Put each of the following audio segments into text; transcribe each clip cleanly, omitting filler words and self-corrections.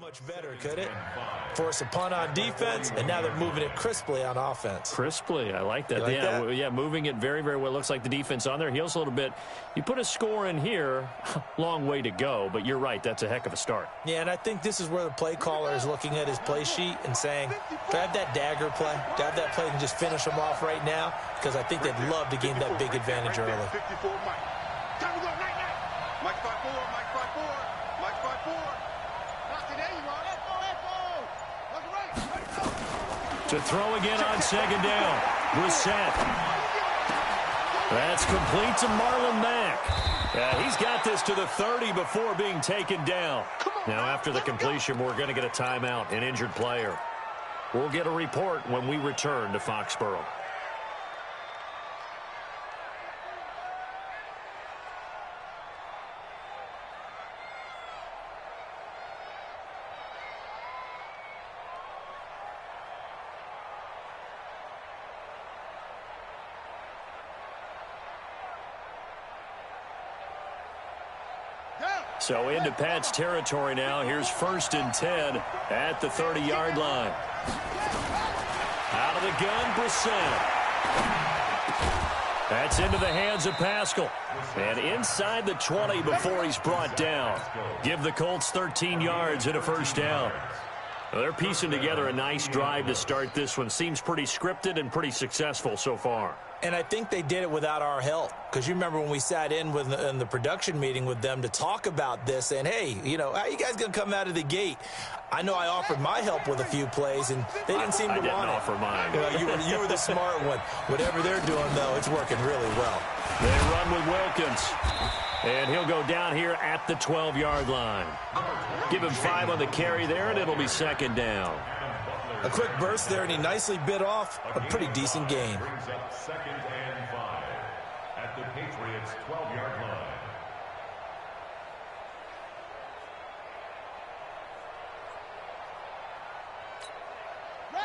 Much better, could it? Force a punt on defense, and now they're moving it crisply on offense. Crisply, I like that. Yeah, moving it very, very well. Looks like the defense on their heels a little bit. You put a score in here, long way to go, but you're right, that's a heck of a start. Yeah, and I think this is where the play caller is looking at his play sheet and saying, do I have that dagger play? Do I have that play and just finish them off right now? Because I think they'd love to gain that big advantage early. Mike 5-4, Mike 5-4, Mike 5-4. To throw again on second down. Brissett. That's complete to Marlon Mack. He's got this to the 30 before being taken down. Now after the completion, we're going to get a timeout, an injured player. We'll get a report when we return to Foxborough. So into Pat's territory now. Here's 1st and 10 at the 30-yard line. Out of the gun, Brissett. That's into the hands of Pascal. And inside the 20 before he's brought down. Give the Colts 13 yards and a first down. Well, they're piecing together a nice drive to start this one. Seems pretty scripted and pretty successful so far. And I think they did it without our help. Because you remember when we sat in the production meeting with them to talk about this, and hey, you know, how you guys going to come out of the gate? I know I offered my help with a few plays, and they didn't seem to want it. I didn't offer mine. You were the smart one. Whatever they're doing, though, it's working really well. They run with Wilkins. And he'll go down here at the 12-yard line. Give him 5 on the carry there, and it'll be second down. A quick burst there, and he nicely bit off a pretty decent gain. Brings up 2nd and 5 at the Patriots' 12-yard line.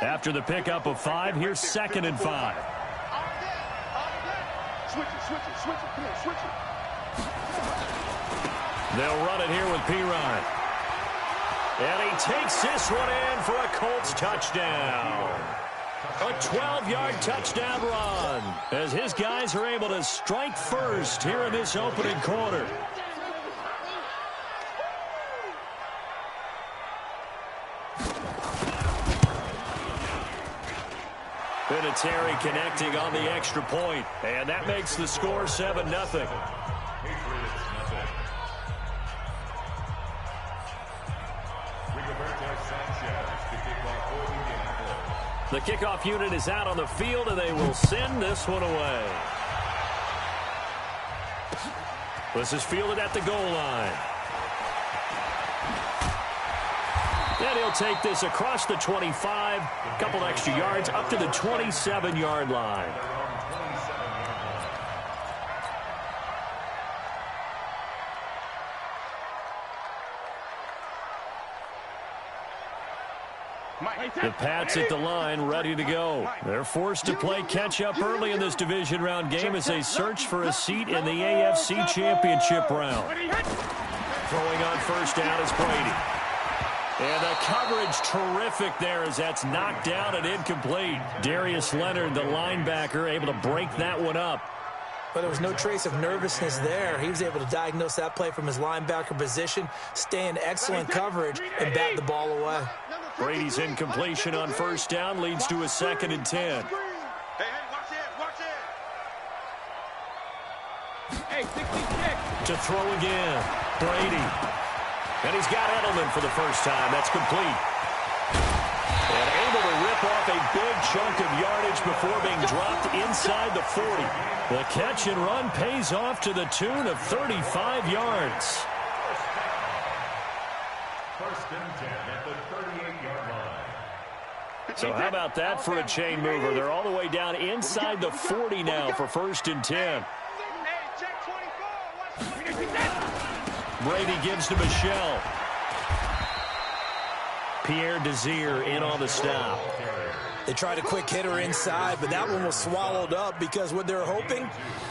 After the pickup of 5, here's 2nd and 5. Switch it. Come on, switch it. They'll run it here with Pirine. And he takes this one in for a Colts touchdown. A 12-yard touchdown run as his guys are able to strike first here in this opening quarter. Vinatieri connecting on the extra point, and that makes the score 7-0. The kickoff unit is out on the field, and they will send this one away. This is fielded at the goal line. And he'll take this across the 25, a couple extra yards, up to the 27-yard line. The Pats at the line, ready to go. They're forced to play catch-up early in this division round game as they search for a seat in the AFC Championship round. Throwing on first down is Brady. And the coverage terrific there as that's knocked down and incomplete. Darius Leonard, the linebacker, able to break that one up. But there was no trace of nervousness there. He was able to diagnose that play from his linebacker position, stay in excellent coverage, and bat the ball away. Brady's incompletion on first down leads to a 2nd and 10. Hey, watch it. Hey, 66. To throw again, Brady. And he's got Edelman for the first time. That's complete. And able to rip off a big chunk of yardage before being dropped inside the 40. The catch and run pays off to the tune of 35 yards. First and 10 at the 38-yard line. So how about that for a chain mover? They're all the way down inside the 40 now for 1st and 10. Brady gives to Michelle. Pierre Desir in on the stop. They tried a quick hitter inside, but that one was swallowed up because what they're hoping,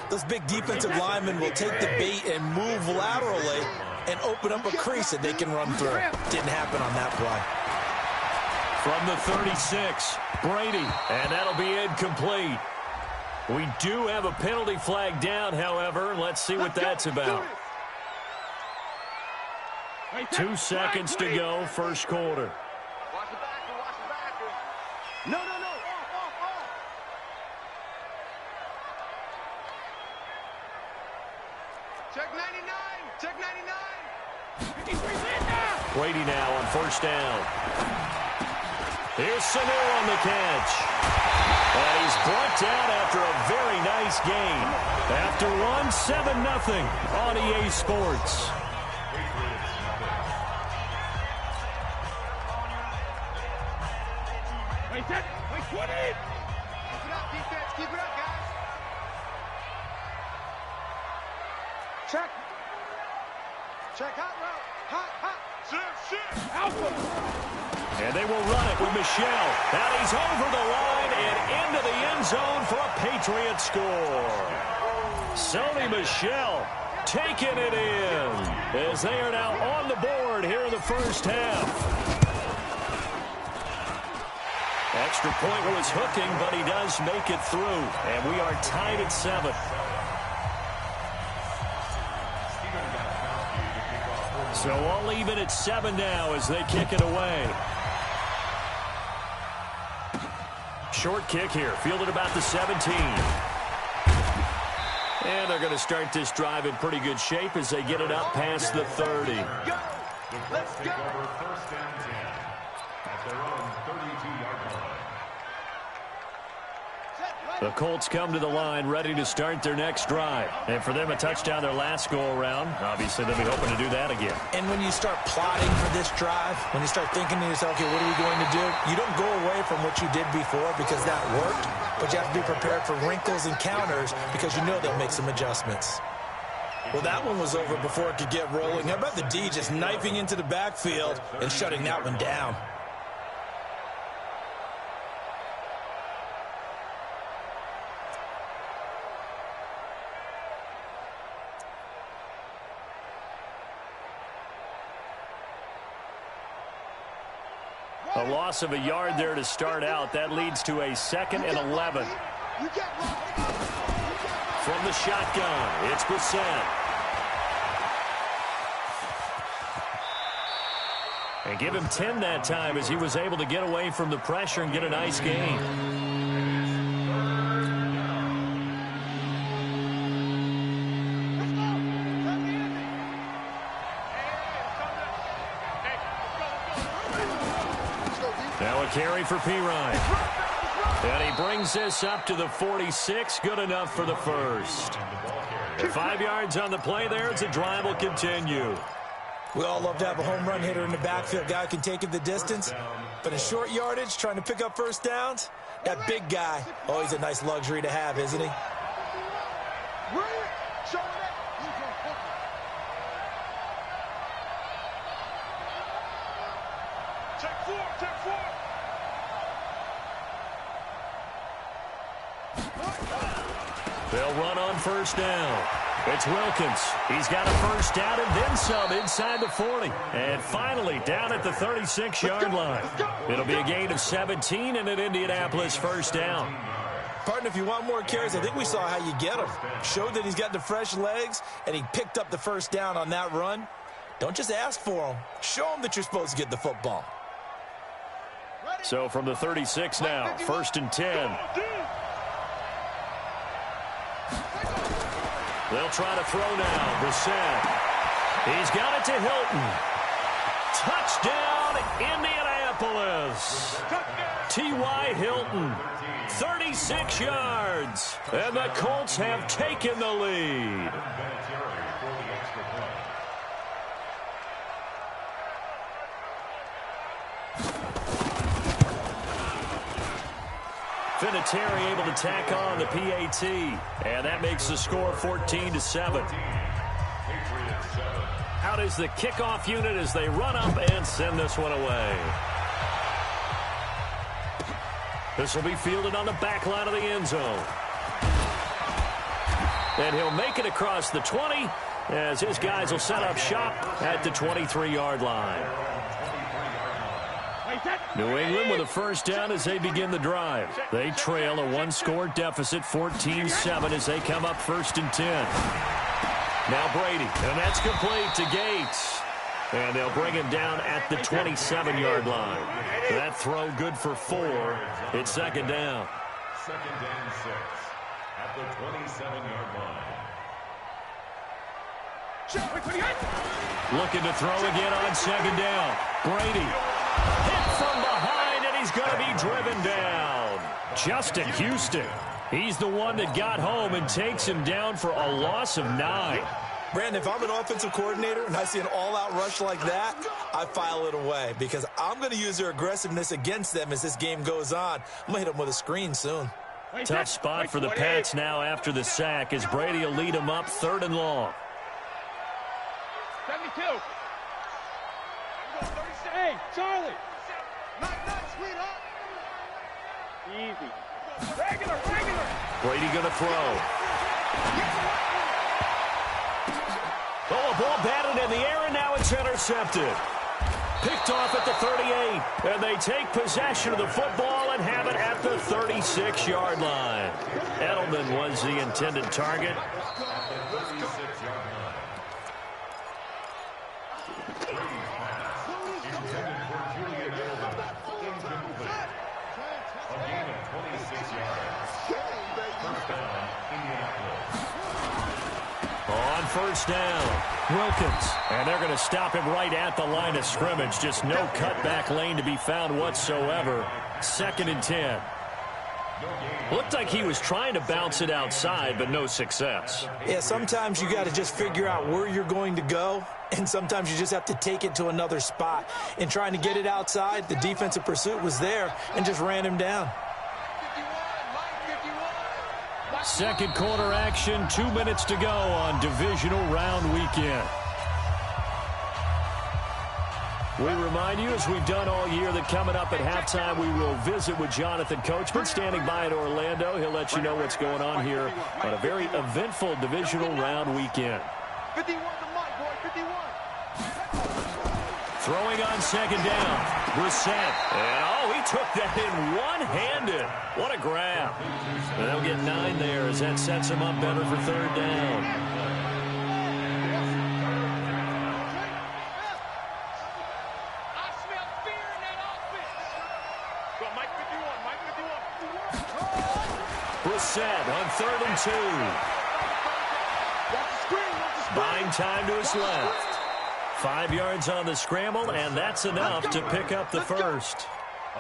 those big defensive linemen will take the bait and move laterally and open up a crease that they can run through. Didn't happen on that play. From the 36, Brady, and that'll be incomplete. We do have a penalty flag down, however. Let's see what that's about. 2 seconds to go, first quarter. Watch the backer, watch the backer. No, no, no. Off. Check 99. Check 99. Brady now on first down. Here's Sanu on the catch. And he's brought down after a very nice game. After one, 7-0 on EA Sports. Wait, 20. Keep it up, defense. Keep it up, guys. Check. Check hot route. Hot. Shift. Alpha. And they will run it with Michelle. And he's over the line and into the end zone for a Patriot score. Sony Michel taking it in as they are now on the board here in the first half. Extra point was hooking, but he does make it through. And we are tied at 7. So all even at 7 now as they kick it away. Short kick here, fielded about the 17. And they're going to start this drive in pretty good shape as they get it up past the 30. Let's go. First down 10 at their own 32-yard line. The Colts come to the line ready to start their next drive. And for them, a touchdown their last go-around. Obviously, they'll be hoping to do that again. And when you start plotting for this drive, when you start thinking to yourself, okay, what are we going to do? You don't go away from what you did before because that worked, but you have to be prepared for wrinkles and counters because you know they'll make some adjustments. Well, that one was over before it could get rolling. How about the D just knifing into the backfield and shutting that one down? A loss of a yard there to start out. That leads to a 2nd and 11. From the shotgun, it's Brissett. And give him 10 that time as he was able to get away from the pressure and get a nice gain. Now a carry for Pirine. And he brings this up to the 46. Good enough for the first. 5 yards on the play there as the drive will continue. We all love to have a home run hitter in the backfield. Guy can take it the distance. But in short yardage, trying to pick up first downs, that big guy, oh, he's a nice luxury to have, isn't he? They'll run on first down. It's Wilkins. He's got a first down and then some inside the 40. And finally down at the 36-yard line. It'll be a gain of 17 and an Indianapolis first down. Partner, if you want more carries, I think we saw how you get them. Showed that he's got the fresh legs, and he picked up the first down on that run. Don't just ask for them. Show them that you're supposed to get the football. So from the 36 now, 1st and 10. They'll try to throw now. Brissett. He's got it to Hilton. Touchdown, Indianapolis. T.Y. Hilton, 36 yards. And the Colts have taken the lead. Vinatieri able to tack on the PAT, and that makes the score 14-7. Out is the kickoff unit as they run up and send this one away. This will be fielded on the back line of the end zone. And he'll make it across the 20 as his guys will set up shop at the 23-yard line. New England with a first down as they begin the drive. They trail a one-score deficit, 14-7, as they come up 1st and 10. Now Brady, and that's complete to Gates. And they'll bring him down at the 27-yard line. That throw good for 4. It's 2nd down. 2nd and 6 at the 27-yard line. Looking to throw again on 2nd down. Brady hit from behind, and he's going to be driven down. Justin Houston. He's the one that got home and takes him down for a loss of 9. Brandon, if I'm an offensive coordinator and I see an all-out rush like that, I file it away because I'm going to use their aggressiveness against them as this game goes on. I'm going to hit them with a screen soon. Tough spot for the Pats now after the sack as Brady will lead them up 3rd and long. 72. Hey, Charlie. Not sweetheart. Easy. Regular. Brady going to throw. Oh, a ball batted in the air, and now it's intercepted. Picked off at the 38, and they take possession of the football and have it at the 36-yard line. Edelman was the intended target. On 1st down, Wilkins. And they're going to stop him right at the line of scrimmage. Just no cutback lane to be found whatsoever. 2nd and 10. Looked like he was trying to bounce it outside, but no success. Yeah, sometimes you got to just figure out where you're going to go, and sometimes you just have to take it to another spot. In trying to get it outside, the defensive pursuit was there and just ran him down. 2nd quarter action, 2 minutes to go on divisional round weekend. We remind you, as we've done all year, that coming up at halftime, we will visit with Jonathan Coachman standing by in Orlando. He'll let you know what's going on here on a very eventful divisional round weekend. 51 to Mike, boy, 51. Throwing on 2nd down, Brissett. And, he took that in one-handed. What a grab. And they'll get 9 there as that sets him up better for 3rd down. Brissett on 3rd and 2. Buying time to his left. 5 yards on the scramble, and that's enough to pick up the first.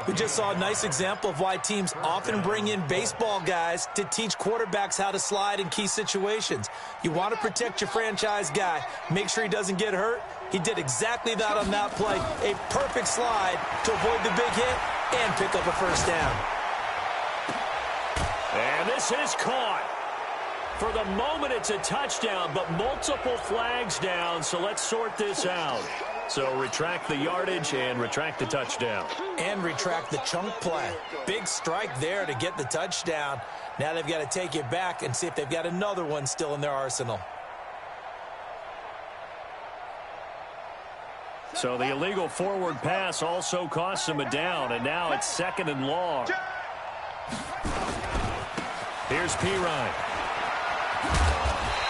We just saw a nice example of why teams often bring in baseball guys to teach quarterbacks how to slide in key situations. You want to protect your franchise guy. Make sure he doesn't get hurt. He did exactly that on that play. A perfect slide to avoid the big hit and pick up a 1st down. And this is caught. For the moment, it's a touchdown, but multiple flags down, so let's sort this out. So retract the yardage and retract the touchdown. And retract the chunk play. Big strike there to get the touchdown. Now they've got to take it back and see if they've got another one still in their arsenal. So the illegal forward pass also costs him a down, and now it's 2nd and long. Here's Pirine.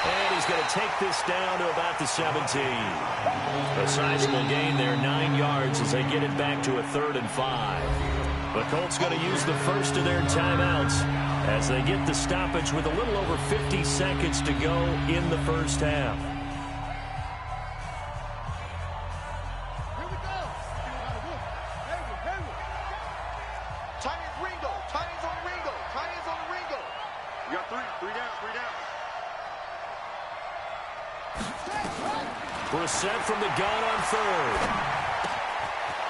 And he's going to take this down to about the 17. A sizable gain there, 9 yards as they get it back to a 3rd and 5. The Colts going to use the first of their timeouts as they get the stoppage with a little over 50 seconds to go in the first half. Brissett from the gun on 3rd.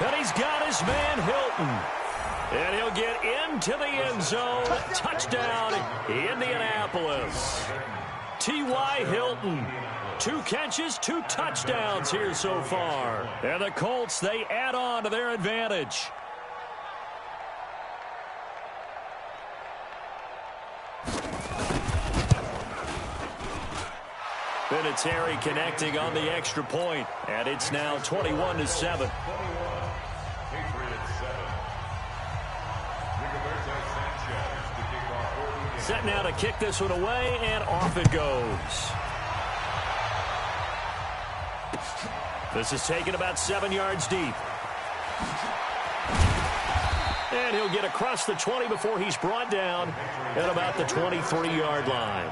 And he's got his man Hilton. And he'll get into the end zone. Touchdown, Indianapolis. T.Y. Hilton. 2 catches, 2 touchdowns here so far. And the Colts, they add on to their advantage. Vinatieri connecting on the extra point, and it's now 21-7. Set now to kick this one away, and off it goes. This is taken about 7 yards deep. And he'll get across the 20 before he's brought down at about the 23-yard line.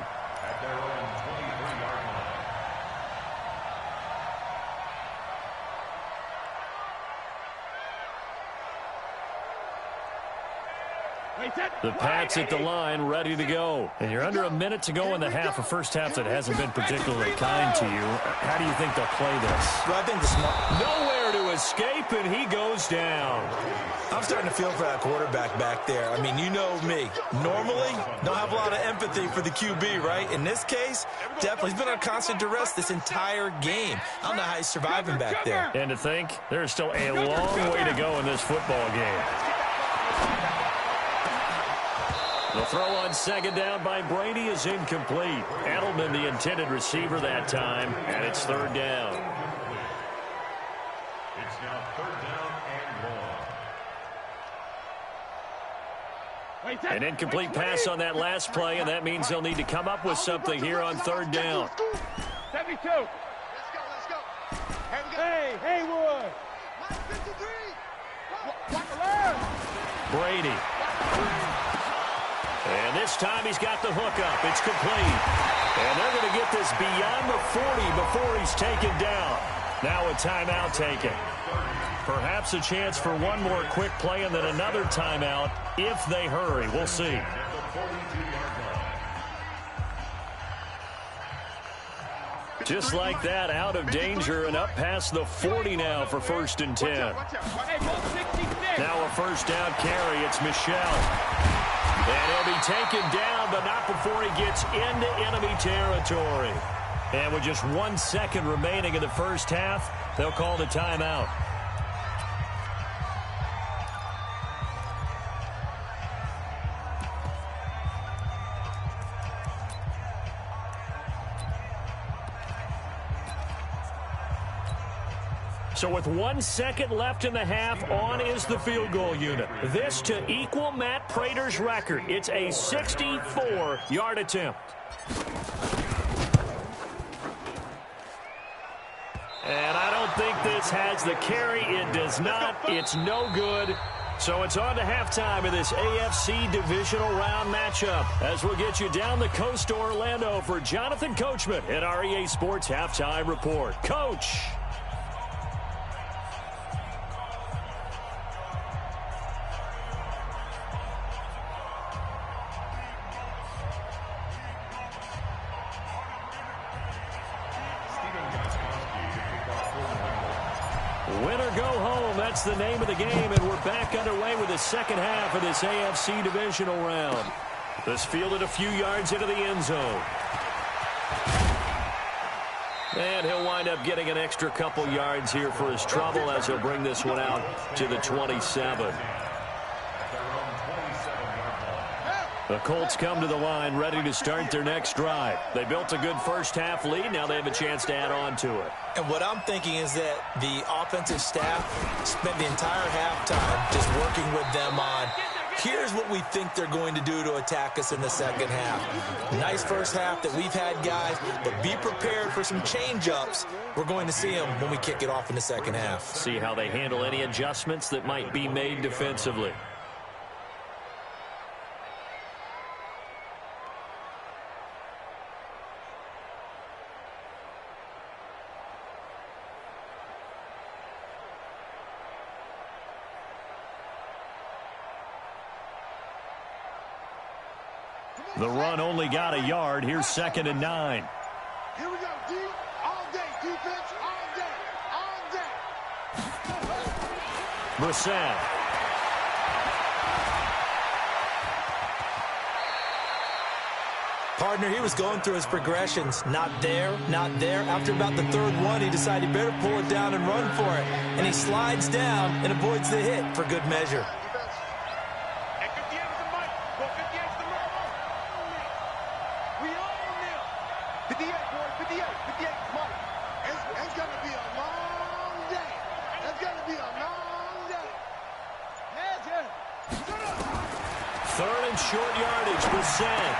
The Pats at the line, ready to go. And you're under a minute to go in the half, a first half that hasn't been particularly kind to you. How do you think they'll play this? Well, I think the nowhere to escape, and he goes down. I'm starting to feel for that quarterback back there. I mean, you know me. Normally, don't have a lot of empathy for the QB, right? In this case, definitely. He's been on constant duress this entire game. I don't know how he's surviving back there. And to think, there's still a long way to go in this football game. The throw on second down by Brady is incomplete. Edelman, the intended receiver that time, and it's third down. It's now third down and 1. An incomplete pass on that last play, and that means they'll need to come up with something here on third down. 72. Let's go. Hey, Haywood. Brady. And this time he's got the hook up. It's complete. And they're going to get this beyond the 40 before he's taken down. Now a timeout taken. Perhaps a chance for one more quick play and then another timeout if they hurry. We'll see. Just like that, out of danger and up past the 40 now for 1st and 10. Now a first down carry. It's Michel. And he'll be taken down, but not before he gets into enemy territory. And with just 1 second remaining in the first half, they'll call the timeout. So with 1 second left in the half, on is the field goal unit. This to equal Matt Prater's record. It's a 64-yard attempt. And I don't think this has the carry. It does not. It's no good. So it's on to halftime in this AFC divisional round matchup as we'll get you down the coast to Orlando for Jonathan Coachman at our EA Sports Halftime Report. Coach. Win or go home, that's the name of the game, and we're back underway with the second half of this AFC divisional round. This fielded a few yards into the end zone. And he'll wind up getting an extra couple yards here for his trouble as he'll bring this one out to the 27. The Colts come to the line ready to start their next drive. They built a good first half lead. Now they have a chance to add on to it. And what I'm thinking is that the offensive staff spent the entire halftime just working with them on, here's what we think they're going to do to attack us in the second half. Nice first half that we've had, guys, but be prepared for some change-ups. We're going to see them when we kick it off in the second half. See how they handle any adjustments that might be made defensively. The run only got a yard. Here's 2nd and 9. Here we go, D. All day, defense, all day, all day. Brissett. Partner, he was going through his progressions. Not there, not there. After about the third one, he decided he better pull it down and run for it. And he slides down and avoids the hit for good measure. Third and short yardage, Brissett.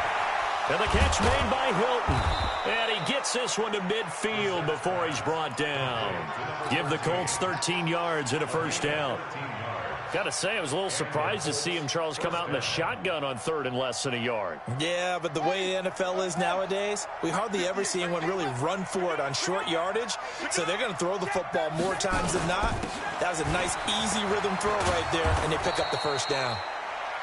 And the catch made by Hilton. And he gets this one to midfield before he's brought down. Give the Colts 13 yards and a first down. Got to say, I was a little surprised to see him, Charles, come out in the shotgun on third and less than a yard. Yeah, but the way the NFL is nowadays, we hardly ever see anyone really run for it on short yardage. So they're going to throw the football more times than not. That was a nice, easy rhythm throw right there, and they pick up the first down.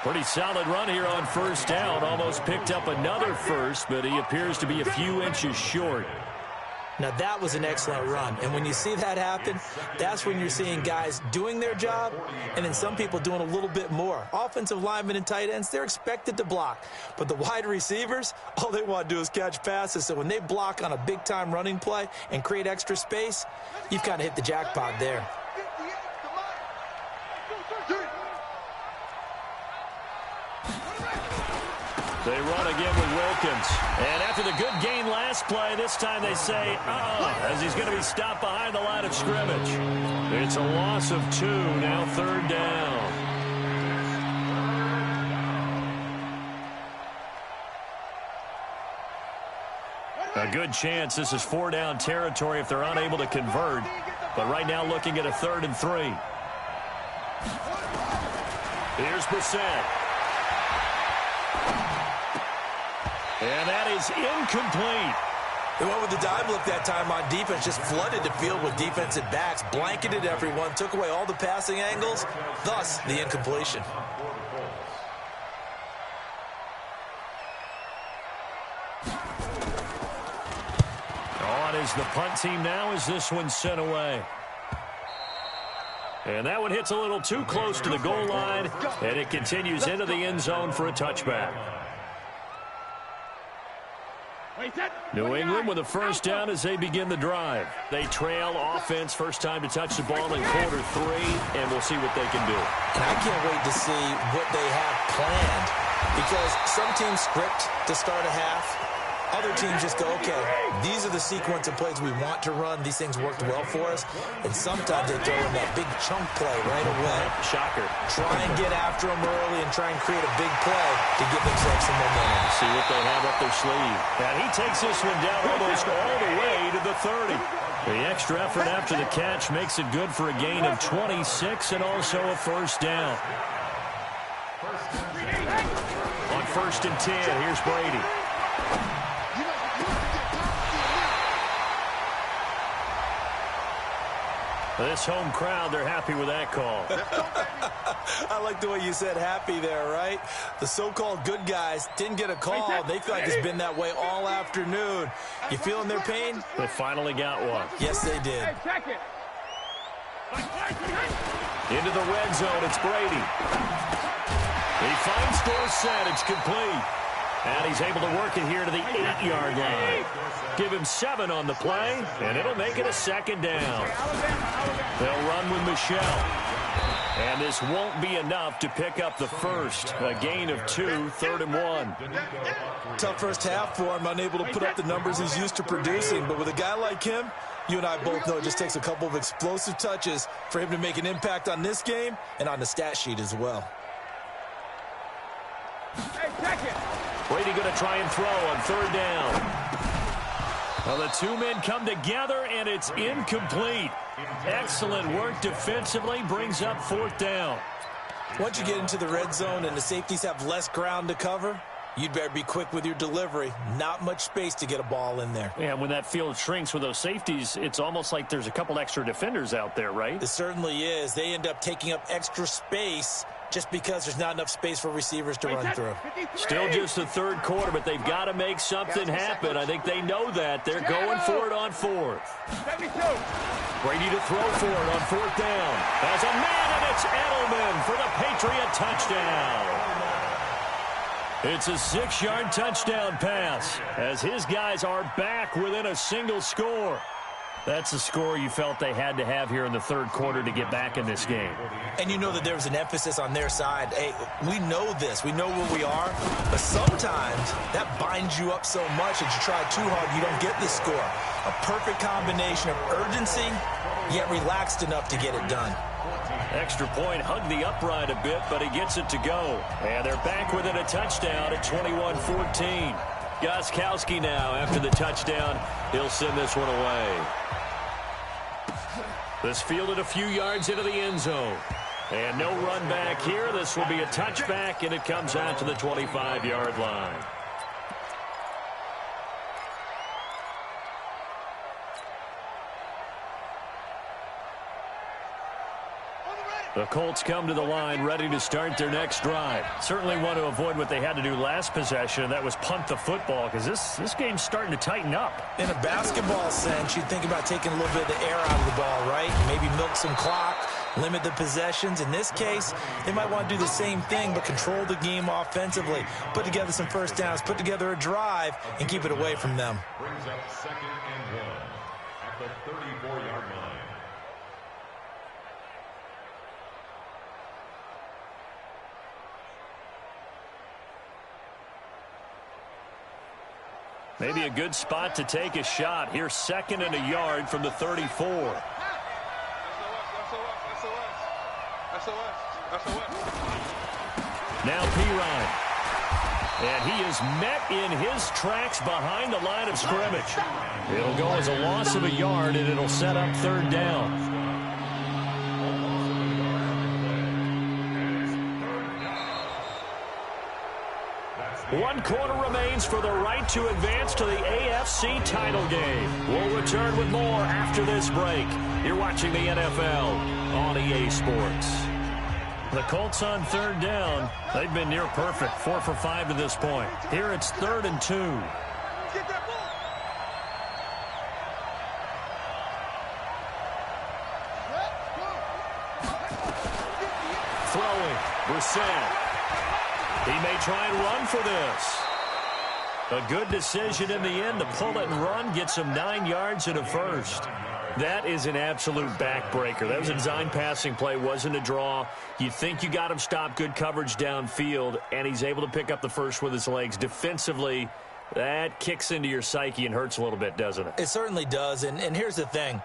Pretty solid run here on first down. Almost picked up another first, but he appears to be a few inches short. Now, that was an excellent run. And when you see that happen, that's when you're seeing guys doing their job and then some people doing a little bit more. Offensive linemen and tight ends, they're expected to block. But the wide receivers, all they want to do is catch passes. So when they block on a big-time running play and create extra space, you've kind of hit the jackpot there. They run again with Wilkins. And after the good gain last play, this time they say, as he's going to be stopped behind the line of scrimmage. It's a loss of 2, now third down. A good chance this is 4-down territory if they're unable to convert. But right now looking at a 3rd and 3. Here's Brissett. And that is incomplete. They went with the dive look that time on defense, just flooded the field with defensive backs, blanketed everyone, took away all the passing angles, thus the incompletion. On is the punt team now as this one's sent away. And that one hits a little too close to the goal line, and it continues into the end zone for a touchback. New England with a first down as they begin the drive. They trail offense, first time to touch the ball in quarter 3, and we'll see what they can do. I can't wait to see what they have planned, because some teams script to start a half. Other teams just go, okay, these are the sequence of plays we want to run. These things worked well for us. And sometimes they throw in that big chunk play right away. Shocker. Try and get after them early and try and create a big play to give themselves some momentum. See what they have up their sleeve. And he takes this one down almost all the way to the 30. The extra effort after the catch makes it good for a gain of 26 and also a first down. On 1st and 10, here's Brady. This home crowd, they're happy with that call. I like the way you said happy there, right? The so-called good guys didn't get a call. They feel like it's been that way all afternoon. You feeling their pain? They finally got one. Yes, they did. Into the red zone, it's Brady. He finds Dorsett, it's complete. And he's able to work it here to the 8-yard line. Give him 7 on the play, and it'll make it a 2nd down. They'll run with Michel. And this won't be enough to pick up the first. A gain of 2, 3rd and 1. Tough first half for him, unable to put up the numbers he's used to producing. But with a guy like him, you and I both know it just takes a couple of explosive touches for him to make an impact on this game and on the stat sheet as well. Brady going to try and throw on 3rd down. Well, the two men come together, and it's incomplete. Excellent work defensively, brings up 4th down. Once you get into the red zone and the safeties have less ground to cover, you'd better be quick with your delivery. Not much space to get a ball in there. Yeah, when that field shrinks with those safeties, it's almost like there's a couple extra defenders out there, right? It certainly is. They end up taking up extra space just because there's not enough space for receivers to run through. Still just the 3rd quarter, but they've got to make something happen. I think they know that. They're going for it on 4th. Brady to throw for it on 4th down. As a man, and it's Edelman for the Patriot touchdown. It's a 6-yard touchdown pass as his guys are back within a single score. That's the score you felt they had to have here in the 3rd quarter to get back in this game. And you know that there was an emphasis on their side. Hey, we know this. We know where we are. But sometimes that binds you up so much that you try too hard, you don't get the score. A perfect combination of urgency yet relaxed enough to get it done. Extra point, hugged the upright a bit, but he gets it to go. And they're back within a touchdown at 21-14. Gostkowski now after the touchdown. He'll send this one away. This fielded a few yards into the end zone. And no run back here. This will be a touchback, and it comes out to the 25-yard line. The Colts come to the line ready to start their next drive. Certainly want to avoid what they had to do last possession, and that was punt the football, because this game's starting to tighten up. In a basketball sense, you'd think about taking a little bit of the air out of the ball, right? Maybe milk some clock, limit the possessions. In this case, they might want to do the same thing, but control the game offensively. Put together some first downs, put together a drive, and keep it away from them. Brings up 2nd and 1 at the 34-yard line. Maybe a good spot to take a shot. Here's 2nd and a yard from the 34. Now Pirine. And he is met in his tracks behind the line of scrimmage. It'll go as a loss of a yard, and it'll set up 3rd down. One quarter remains for the right to advance to the AFC title game. We'll return with more after this break. You're watching the NFL on EA Sports. The Colts on 3rd down. They've been near perfect, 4 for 5 to this point. Here it's 3rd and 2. Throwing, Brissett. He may try and run for this. A good decision in the end to pull it and run, gets him 9 yards and a first. That is an absolute backbreaker. That was a design passing play, wasn't a draw. You think you got him stopped, good coverage downfield, and he's able to pick up the first with his legs. Defensively, that kicks into your psyche and hurts a little bit, doesn't it? It certainly does, and here's the thing.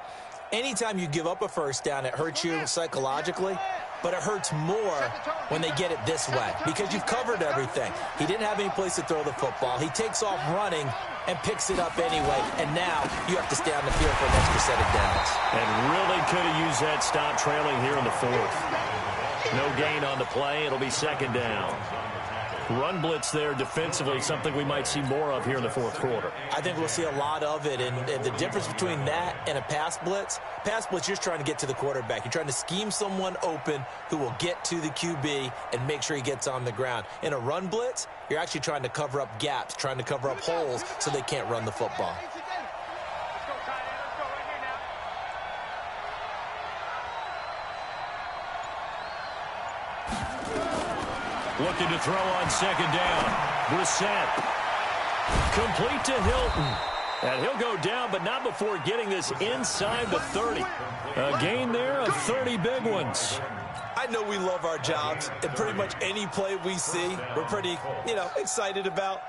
Anytime you give up a first down, it hurts you psychologically. But it hurts more when they get it this way because you've covered everything. He didn't have any place to throw the football. He takes off running and picks it up anyway. And now you have to stay on the field for an extra set of downs. And really could have used that stop trailing here in the 4th. No gain on the play. It'll be 2nd down. Run blitz there defensively, something we might see more of here in the 4th quarter. I think we'll see a lot of it, and the difference between that and a pass blitz, you're just trying to get to the quarterback. You're trying to scheme someone open who will get to the QB and make sure he gets on the ground. In a run blitz, you're actually trying to cover up gaps, trying to cover up holes so they can't run the football. Looking to throw on 2nd down. Brissett. Complete to Hilton. And he'll go down, but not before getting this inside the 30. A gain there of 30 big ones. I know we love our jobs, and pretty much any play we see, we're pretty, excited about.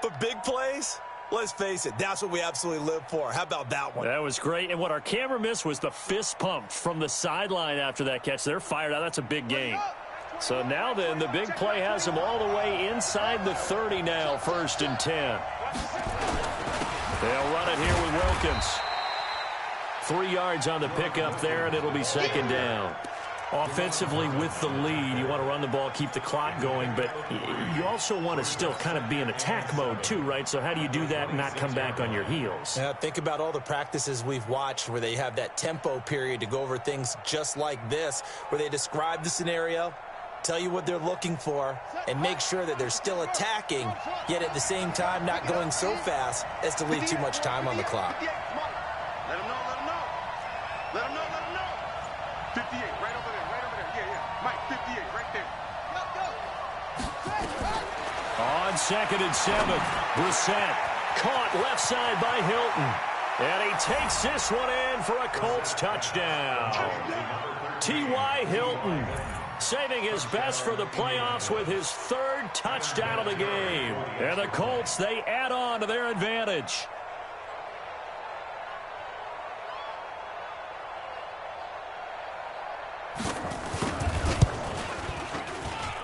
But big plays, let's face it, that's what we absolutely live for. How about that one? That was great. And what our camera missed was the fist pump from the sideline after that catch. They're fired out. That's a big gain. So now then, the big play has them all the way inside the 30 now, 1st and 10. They'll run it here with Wilkins. 3 yards on the pickup there, and it'll be 2nd down. Offensively with the lead, you want to run the ball, keep the clock going, but you also want to still kind of be in attack mode too, right? So how do you do that and not come back on your heels? Yeah, think about all the practices we've watched where they have that tempo period to go over things just like this, where they describe the scenario, tell you what they're looking for, and make sure that they're still attacking, yet at the same time not going so fast as to leave too much time on the clock. Let them know, let them know. Let them know, let them know. 58, right over there, right over there. Yeah. Mike, 58, right there. On 2nd and 7, Brissett caught left side by Hilton. And he takes this one in for a Colts touchdown. T.Y. Hilton saving his best for the playoffs with his 3rd touchdown of the game. And the Colts, they add on to their advantage.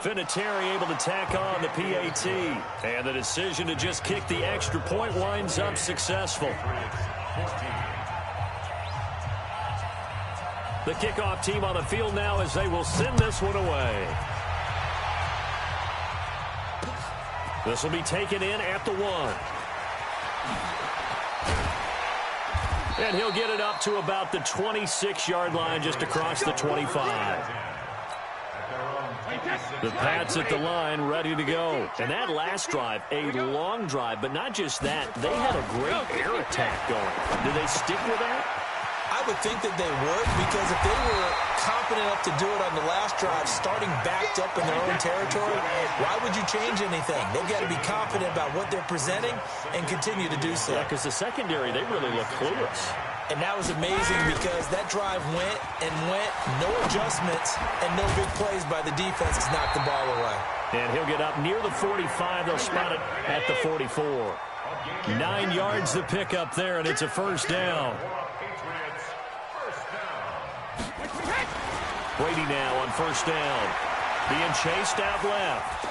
Vinatieri able to tack on the PAT. And the decision to just kick the extra point winds up successful. The kickoff team on the field now as they will send this one away. This will be taken in at the 1. And he'll get it up to about the 26-yard line, just across the 25. The Pats at the line, ready to go. And that last drive, a long drive, but not just that. They had a great air attack going. Did they stick with that? I would think that they would, because if they were confident enough to do it on the last drive, starting backed up in their own territory, why would you change anything? They've got to be confident about what they're presenting and continue to do so. Yeah, because the secondary, they really look clueless. And that was amazing because that drive went and went, no adjustments, and no big plays by the defense to knock the ball away. And he'll get up near the 45. They'll spot it at the 44. 9 yards to pick up there, and it's a first down. Brady now on first down. Being chased out left.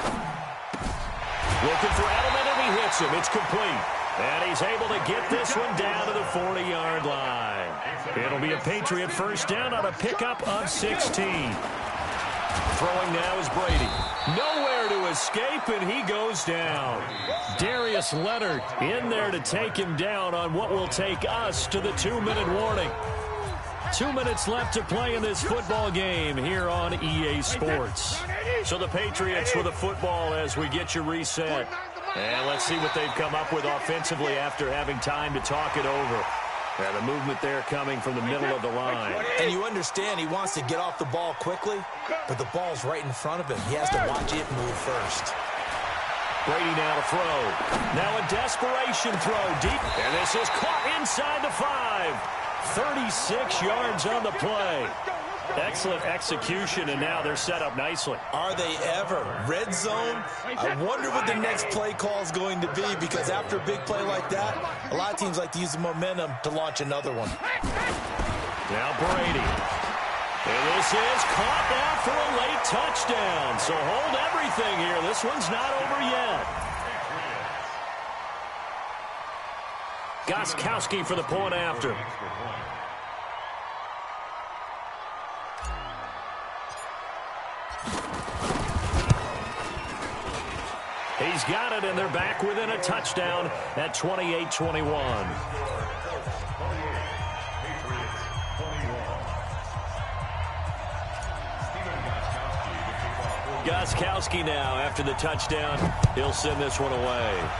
Looking for Edelman, and he hits him. It's complete. And he's able to get this one down to the 40-yard line. It'll be a Patriot first down on a pickup of 16. Throwing now is Brady. Nowhere to escape, and he goes down. Darius Leonard in there to take him down on what will take us to the 2-minute warning. 2 minutes left to play in this football game here on EA Sports. So the Patriots with a football as we get you reset. And let's see what they've come up with offensively after having time to talk it over. And the movement there coming from the middle of the line. And you understand he wants to get off the ball quickly, but the ball's right in front of him. He has to watch it move first. Brady now to throw. Now a desperation throw deep. And this is caught inside the 5. 36 yards on the play. Excellent execution, and now they're set up nicely. Are they ever? Red zone? I wonder what the next play call is going to be, because after a big play like that, a lot of teams like to use the momentum to launch another one. Now Brady. And this is caught now for a late touchdown. So hold everything here. This one's not over yet. Gostkowski for the point after. He's got it, and they're back within a touchdown at 28-21. Gostkowski now after the touchdown. He'll send this one away.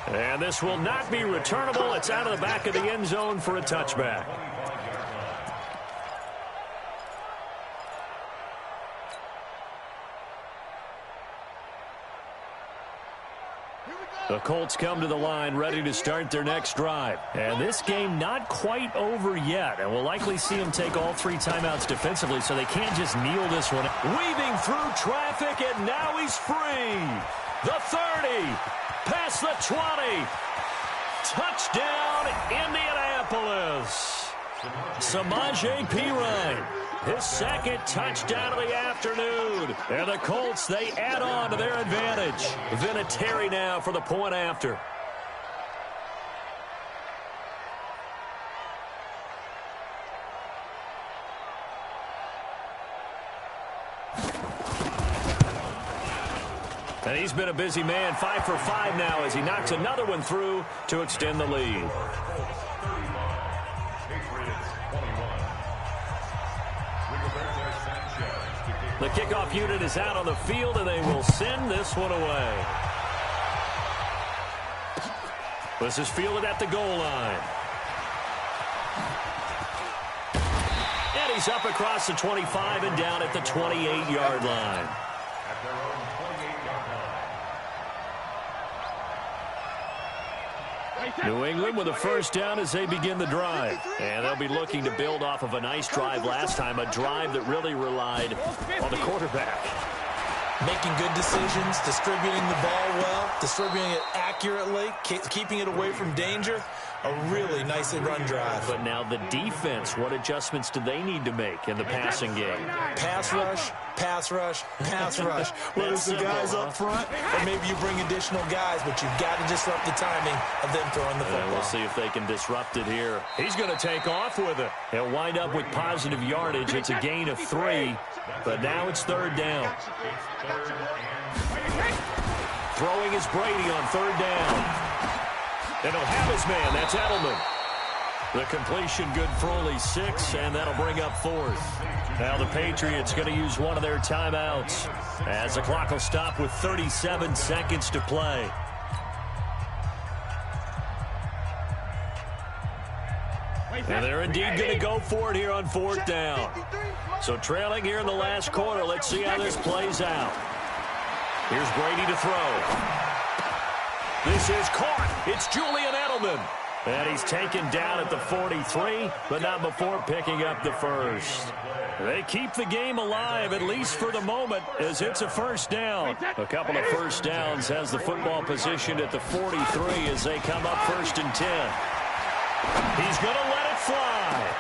And this will not be returnable. It's out of the back of the end zone for a touchback. The Colts come to the line ready to start their next drive. And this game not quite over yet. And we'll likely see them take all 3 timeouts defensively, so they can't just kneel this one. Weaving through traffic, and now he's free. The 30. Past the 20. Touchdown, Indianapolis. Samaje Perine. His second touchdown of the afternoon. And the Colts, they add on to their advantage. Vinatieri now for the point after. And he's been a busy man, 5 for 5 now as he knocks another one through to extend the lead. The kickoff unit is out on the field, and they will send this one away. This is fielded at the goal line. And he's up across the 25 and down at the 28-yard line. New England with a first down as they begin the drive. And they'll be looking to build off of a nice drive last time, a drive that really relied on the quarterback. Making good decisions, distributing the ball well, distributing it accurately, keeping it away from danger. A really nicely run drive. But now the defense, what adjustments do they need to make in the passing game? Pass rush, pass rush, pass rush. Whether it's the guys up front or maybe you bring additional guys, but you've got to disrupt the timing of them throwing the football. We'll see if they can disrupt it here. He's going to take off with it. He'll wind up with positive yardage. It's a gain of 3, but now it's 3rd down. Throwing is Brady on 3rd down. And he'll have his man. That's Edelman. The completion good for only 6, and that'll bring up 4th. Now the Patriots going to use one of their timeouts as the clock will stop with 37 seconds to play. And they're indeed going to go for it here on 4th down. So trailing here in the last quarter. Let's see how this plays out. Here's Brady to throw. This is caught. It's Julian Edelman. And he's taken down at the 43, but not before picking up the 1st. They keep the game alive, at least for the moment, as it's a 1st down. A couple of 1st downs has the football positioned at the 43 as they come up 1st and 10. He's going to let it fly.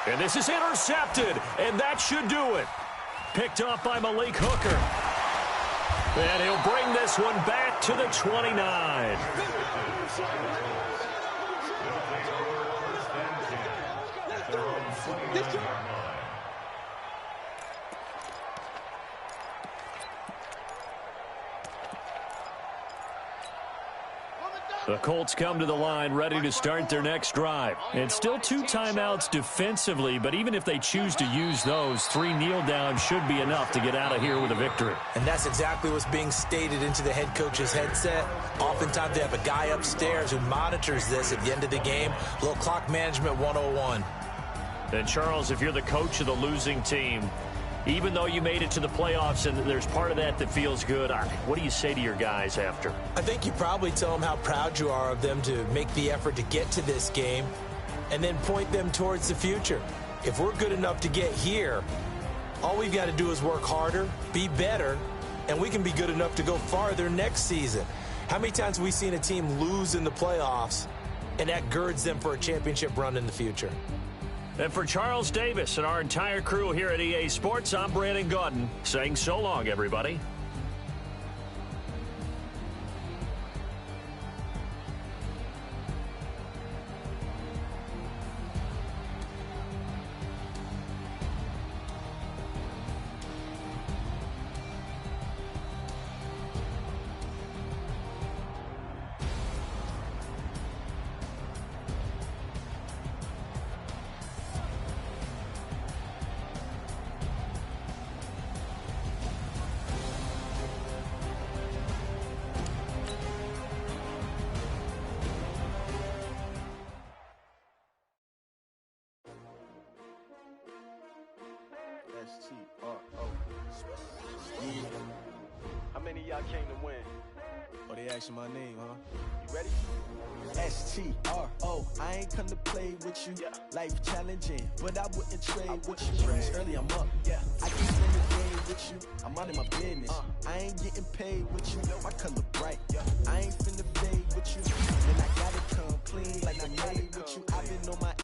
And this is intercepted, and that should do it. Picked off by Malik Hooker. And he'll bring this one back to the 29. The Colts come to the line ready to start their next drive. And still 2 timeouts defensively, but even if they choose to use those, 3 kneel downs should be enough to get out of here with a victory. And that's exactly what's being stated into the head coach's headset. Oftentimes they have a guy upstairs who monitors this at the end of the game. A little clock management 101. And Charles, if you're the coach of the losing team, even though you made it to the playoffs and there's part of that that feels good, what do you say to your guys after? I think you probably tell them how proud you are of them to make the effort to get to this game and then point them towards the future. If we're good enough to get here, all we've got to do is work harder, be better, and we can be good enough to go farther next season. How many times have we seen a team lose in the playoffs and that girds them for a championship run in the future? And for Charles Davis and our entire crew here at EA Sports, I'm Brandon Gaudin saying so long, everybody. How many of y'all came to win? Oh, they asking my name, huh? You ready? S-T-R-O, I ain't come to play with you. Yeah. Life challenging, but I wouldn't trade with wouldn't you. trade. It's early, I'm up. Yeah. I can spend the game with you. I'm out of my business. I ain't getting paid with you. My color bright. Yeah. I ain't finna fade with you. And I gotta come clean like I made with you. I've been on my